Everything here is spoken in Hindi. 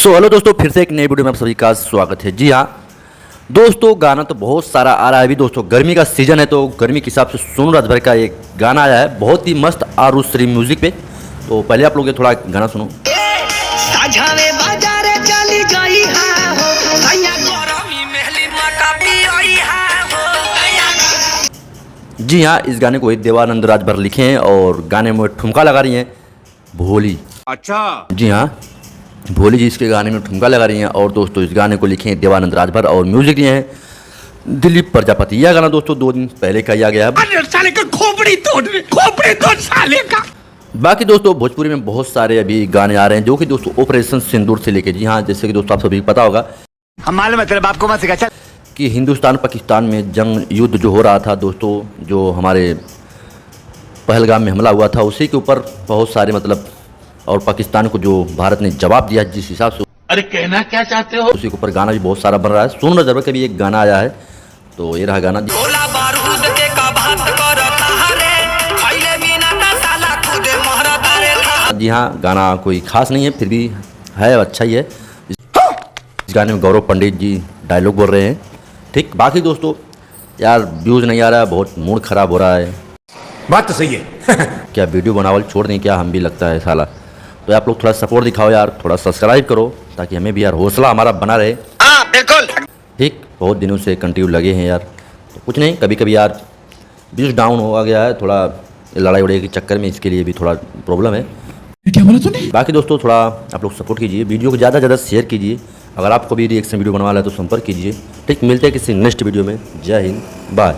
हेलो दोस्तों, फिर से एक नई वीडियो में आप सभी का स्वागत है। जी हाँ दोस्तों, गाना तो बहुत सारा आ रहा है। अभी दोस्तों गर्मी का सीज़न है तो गर्मी के हिसाब से सोनू राजभर का एक गाना आया है, बहुत ही मस्त आरुश्री म्यूजिक पे। तो पहले आप लोग ये थोड़ा गाना सुनो। जी हाँ, इस गाने को देवानंद राजभर लिखे हैं और गाने में ठुमका लगा रही हैं भोली। अच्छा जी हाँ, भोली जी इसके गाने में ठुमका लगा रही हैं। और दोस्तों इस गाने को लिखे हैं देवानंद राजभर और म्यूजिक लिए हैं दिलीप प्रजापति। यह गाना दोस्तों 2 दिन पहले का गया है। साले का खोपड़ी तोड़ साले का। बाकी दोस्तों भोजपुरी में बहुत सारे अभी गाने आ रहे हैं जो कि दोस्तों ऑपरेशन सिंदूर से लेके, जी हाँ, जैसे कि दोस्तों आप सभी पता होगा हम मालूम है तेरे बाप को मत सिखा कि हिंदुस्तान पाकिस्तान में जंग युद्ध जो हो रहा था दोस्तों, जो हमारे पहलगाम में हमला हुआ था, उसी के ऊपर बहुत सारे मतलब और पाकिस्तान को जो भारत ने जवाब दिया जिस हिसाब से, अरे कहना क्या चाहते हो? उसी के ऊपर गाना भी बहुत सारा बन रहा है। सोनू राजभर का भी एक गाना आया है, तो ये रहा गाना। जी हाँ, गाना कोई खास नहीं है, फिर भी है, अच्छा ही है। इस गाने में गौरव पंडित जी डायलॉग बोल रहे हैं। ठीक, बाकी दोस्तों यार व्यूज़ नहीं आ रहा है, बहुत मूड ख़राब हो रहा है। बात तो सही है। क्या वीडियो बनावल छोड़ दें क्या, हम भी लगता है साला। तो आप लोग थोड़ा सपोर्ट दिखाओ यार, थोड़ा सब्सक्राइब करो ताकि हमें भी यार हौसला हमारा बना रहे। हाँ बिल्कुल ठीक, बहुत दिनों से कंटिन्यू लगे हैं यार, तो कुछ नहीं, कभी कभी यार व्यूज़ डाउन हो गया है थोड़ा, लड़ाई वड़ाई के चक्कर में, इसके लिए भी थोड़ा प्रॉब्लम है। क्या बोला तूने? बाकी दोस्तों थोड़ा आप लोग सपोर्ट कीजिए, वीडियो को ज़्यादा से ज़्यादा शेयर कीजिए। अगर आपको भी रिएक्शन वीडियो बनवाना है तो संपर्क कीजिए। ठीक, मिलते हैं किसी नेक्स्ट वीडियो में। जय हिंद, बाय।